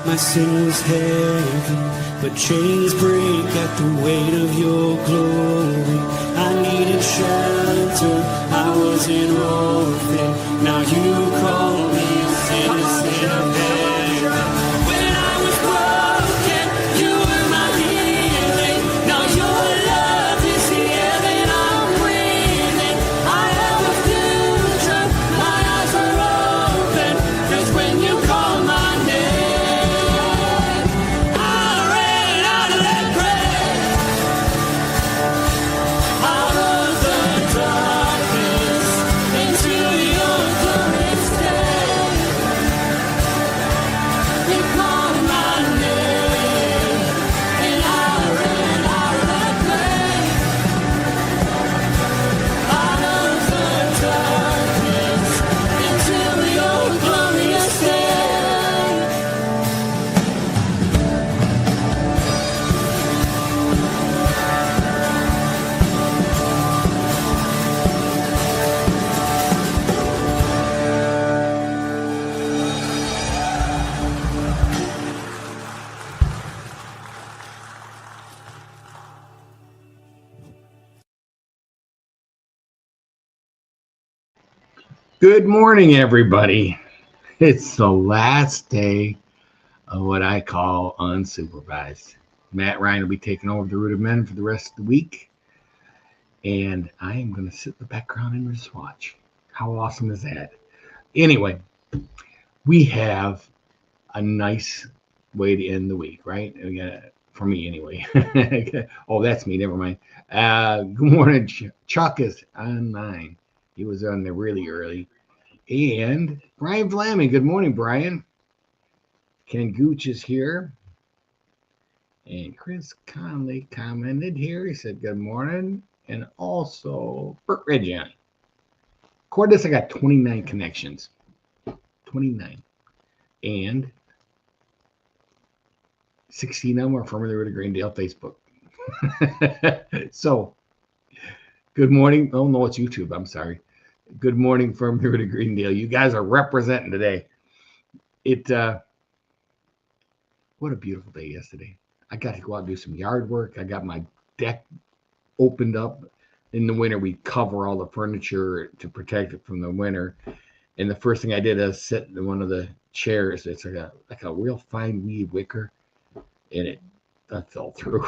My sin was heavy, but chains break at the weight of your glory. I needed shelter, I was an orphan. Now you call me a citizen of heaven. When I was broken, you were my healing. Now your love is here and I'm breathing. I have a future, my eyes are open. 'Cause when you call my name, Good morning, everybody. It's the last day of what I call unsupervised. Matt Ryan will be taking over the Root of Men for the rest of the week, and I am going to sit in the background and just watch. How awesome is that? Anyway, we have a nice way to end the week, right? We got, for me, anyway. Oh, that's me. Never mind. Good morning. Chuck is on mine. He was on there really early. And Brian Flaming. Good morning, Brian. Ken Gooch is here. And Chris Conley commented here. He said, good morning. And also, Bert Reggiani. According to this, I got 29 connections. 29. And 16 of them are from the Root of Greendale Facebook. So, good morning. Oh, no, it's YouTube. I'm sorry. Good morning from the Root of Greendale. You guys are representing today. What a beautiful day yesterday. I got to go out and do some yard work. I got my deck opened up. In the winter, we cover all the furniture to protect it from the winter. And the first thing I did is sit in one of the chairs. It's like a real fine weed wicker, and that fell through.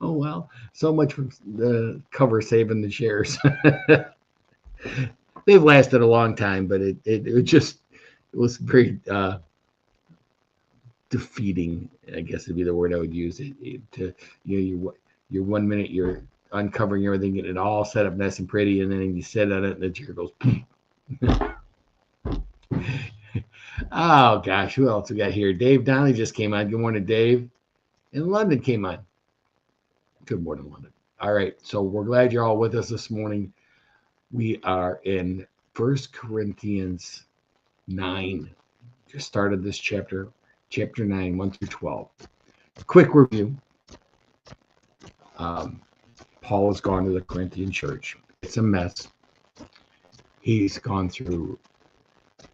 Oh well, so much for the cover saving the chairs. They've lasted a long time, but it was very defeating, I guess would be the word I would use. You're 1 minute you're uncovering everything, getting it all set up nice and pretty, and then you sit on it, and the chair goes. Oh gosh, who else we got here? Dave Donnelly just came on. Good morning, Dave. And London came on. Good morning, London. All right, so we're glad you're all with us this morning. We are in 1 Corinthians 9. Just started this chapter 9, 1 through 12. Quick review. Paul has gone to the Corinthian church. It's a mess. He's gone through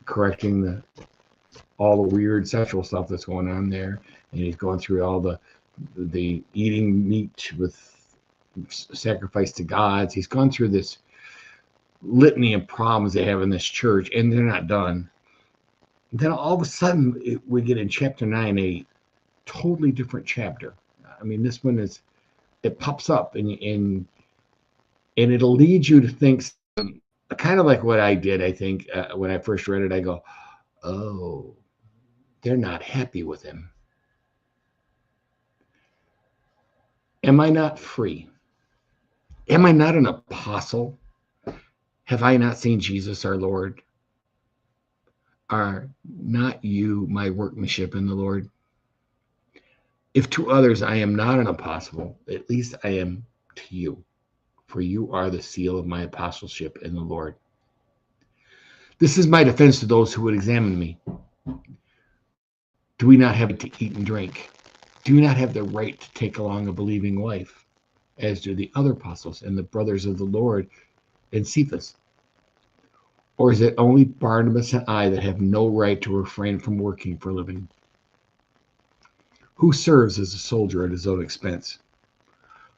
correcting all the weird sexual stuff that's going on there, and he's gone through all the eating meat with sacrifice to gods. He's gone through this litany of problems they have in this church, and they're not done. Then all of a sudden, we get in chapter 9 a totally different chapter. I mean, this one it pops up, and it'll lead you to think kind of like what I did. I think when I first read it, I go, "Oh, they're not happy with him. Am I not free? Am I not an apostle? Have I not seen Jesus our Lord? Are not you my workmanship in the Lord? If to others I am not an apostle, at least I am to you, for you are the seal of my apostleship in the Lord. This is my defense to those who would examine me. Do we not have to eat and drink? Do we not have the right to take along a believing wife, as do the other apostles and the brothers of the Lord and Cephas? Or is it only Barnabas and I that have no right to refrain from working for a living? Who serves as a soldier at his own expense?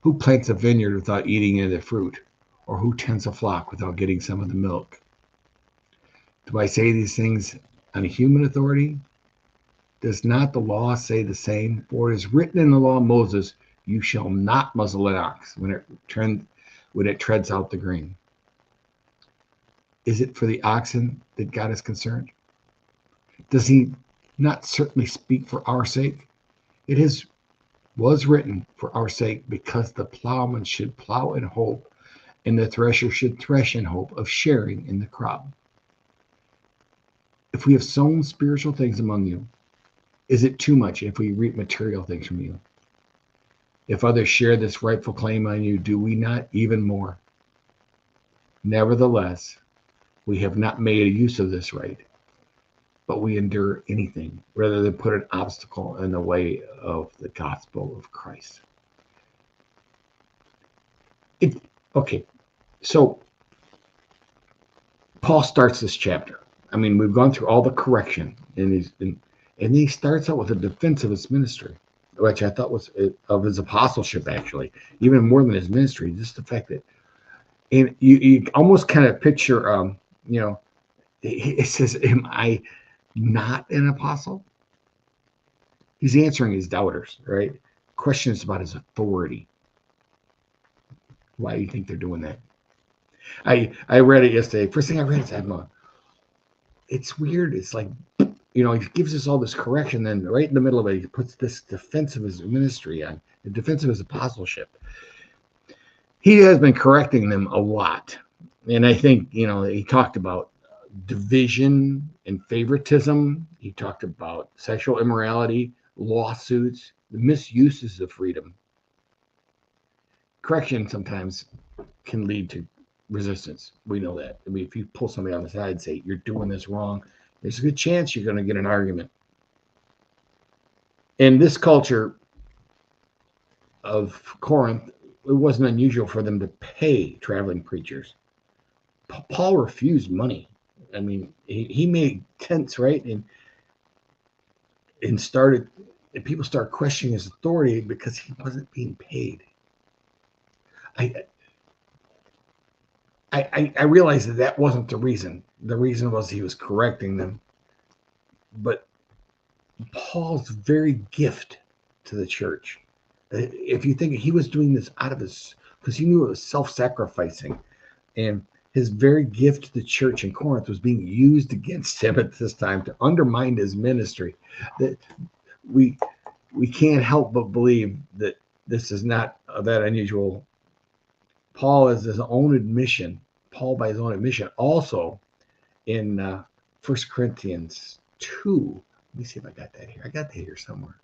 Who plants a vineyard without eating any of the fruit? Or who tends a flock without getting some of the milk? Do I say these things on a human authority? Does not the law say the same? For it is written in the law of Moses, you shall not muzzle an ox when it treads out the grain. Is it for the oxen that God is concerned? Does he not certainly speak for our sake? It was written for our sake, because the plowman should plow in hope, and the thresher should thresh in hope of sharing in the crop. If we have sown spiritual things among you, is it too much if we reap material things from you? If others share this rightful claim on you, do we not even more? Nevertheless, we have not made a use of this right, but we endure anything rather than put an obstacle in the way of the gospel of Christ. Okay, so Paul starts this chapter. I mean, we've gone through all the correction, and he starts out with a defense of his ministry, which I thought was of his apostleship, actually, even more than his ministry. Just the fact that And you almost kind of picture, it says, am I not an apostle? He's answering his doubters, right? Questions about his authority. Why do you think they're doing that? I read it yesterday. First thing I read is it's weird. It's like, he gives us all this correction. Then right in the middle of it, he puts this defense of his ministry on, the defense of his apostleship. He has been correcting them a lot. And I think, he talked about division and favoritism. He talked about sexual immorality, lawsuits, the misuses of freedom. Correction sometimes can lead to resistance. We know that. I mean, if you pull somebody on the side and say, you're doing this wrong, there's a good chance you're going to get an argument. In this culture of Corinth, it wasn't unusual for them to pay traveling preachers. Paul refused money. I mean, he made tents, right? And people started questioning his authority because he wasn't being paid. I realized that wasn't the reason. The reason was he was correcting them. But Paul's very gift to the church. If you think he was doing this out of because he knew it was self-sacrificing, and his very gift to the church in Corinth was being used against him at this time to undermine his ministry. That we can't help but believe that this is not that unusual. Paul, by his own admission, also in 1 Corinthians 2. Let me see if I got that here. I got that here somewhere.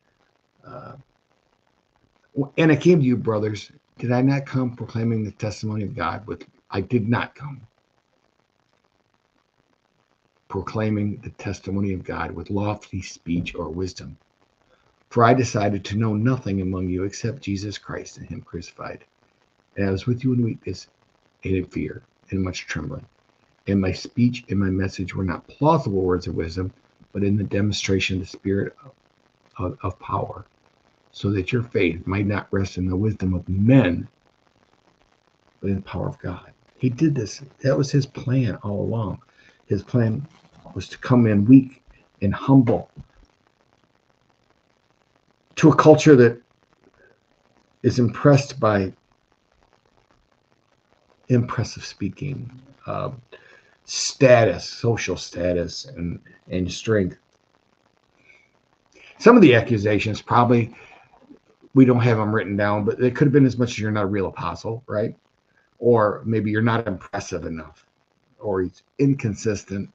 And I came to you, brothers. Did I not come proclaiming the testimony of God? I did not come proclaiming the testimony of God with lofty speech or wisdom. For I decided to know nothing among you except Jesus Christ and him crucified. And I was with you in weakness and in fear and much trembling. And my speech and my message were not plausible words of wisdom, but in the demonstration of the Spirit of power, so that your faith might not rest in the wisdom of men, but in the power of God. He did this. That was his plan all along. His plan was to come in weak and humble to a culture that is impressed by impressive speaking, status, social status, and strength. Some of the accusations probably, we don't have them written down, but it could have been as much as you're not a real apostle, right? Or maybe you're not impressive enough, or he's inconsistent,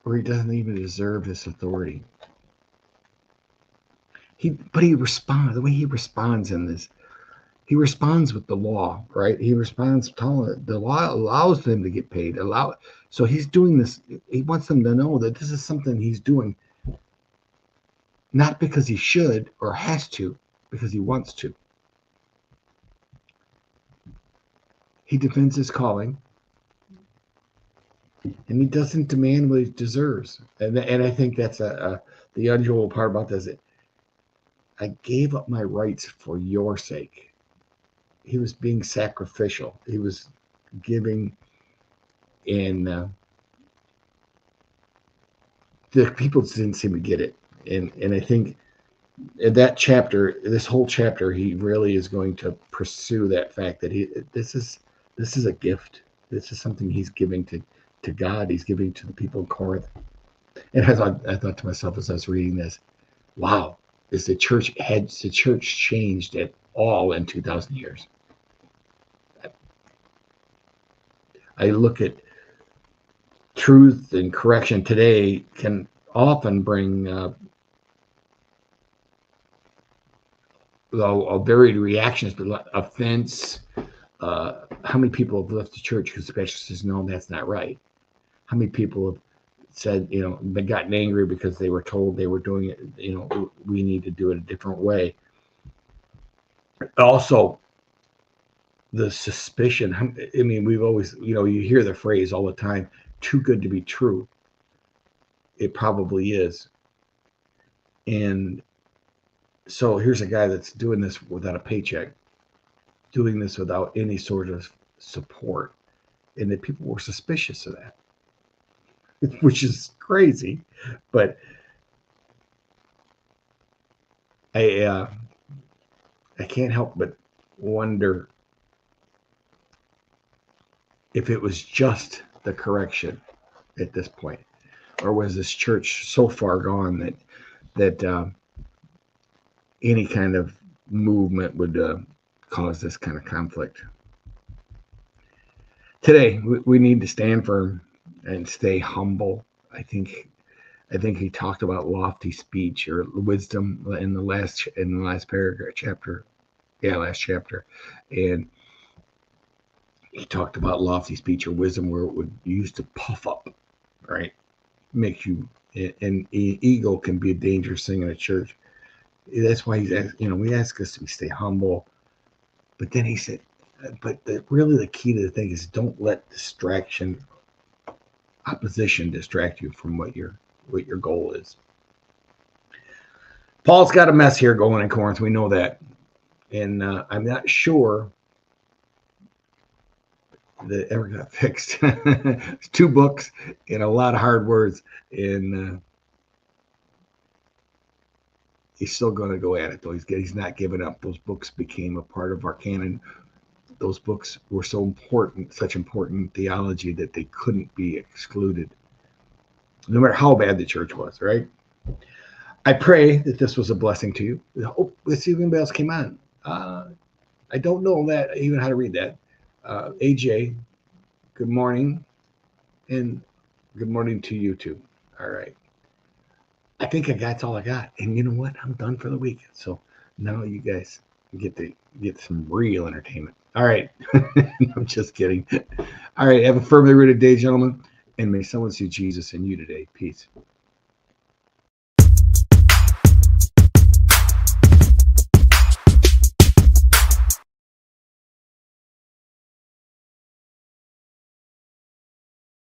or he doesn't even deserve this authority. But he responds, the way he responds in this, he responds with the law, right? He responds telling the law allows them to get paid. So he's doing this. He wants them to know that this is something he's doing, not because he should or has to, because he wants to. He defends his calling, and he doesn't demand what he deserves. And I think that's the unusual part about this. I gave up my rights for your sake. He was being sacrificial. He was giving, and the people didn't seem to get it. And I think in that chapter, this whole chapter, he really is going to pursue that fact that this is a gift. This is something he's giving to God. He's giving to the people of Corinth. And I thought to myself as I was reading this, wow, has the church changed at all in 2,000 years? I look at truth and correction today can often bring varied reactions, but offense. How many people have left the church because the pastor says, no, that's not right? How many people have said, they gotten angry because they were told they were doing it, we need to do it a different way. Also, the suspicion, I mean, we've always, you hear the phrase all the time, too good to be true. It probably is. And so here's a guy that's doing this without a paycheck. doing this without any sort of support, and that people were suspicious of that, which is crazy. But I can't help but wonder if it was just the correction at this point, or was this church so far gone that any kind of movement would cause this kind of conflict. Today, we need to stand firm and stay humble. I think he talked about lofty speech or wisdom in the last paragraph chapter. Yeah, last chapter. And he talked about lofty speech or wisdom where it would use to puff up, right? Make you, and ego can be a dangerous thing in a church. That's why he's, we ask us to stay humble. But then he said, but really the key to the thing is don't let opposition distract you from what your goal is. Paul's got a mess here going in Corinth. We know that. And I'm not sure that ever got fixed. 2 books and a lot of hard words. And he's still going to go at it, though. He's not giving up. Those books became a part of our canon. Those books were so important, such important theology that they couldn't be excluded, no matter how bad the church was, right? I pray that this was a blessing to you. Oh, let's see if anybody else came on. I don't know that even how to read that. AJ, good morning, and good morning to you too. All right. I think that's all I got. And you know what? I'm done for the week. So now you guys get to get some real entertainment. All right. I'm just kidding. All right. Have a firmly rooted day, gentlemen. And may someone see Jesus in you today. Peace.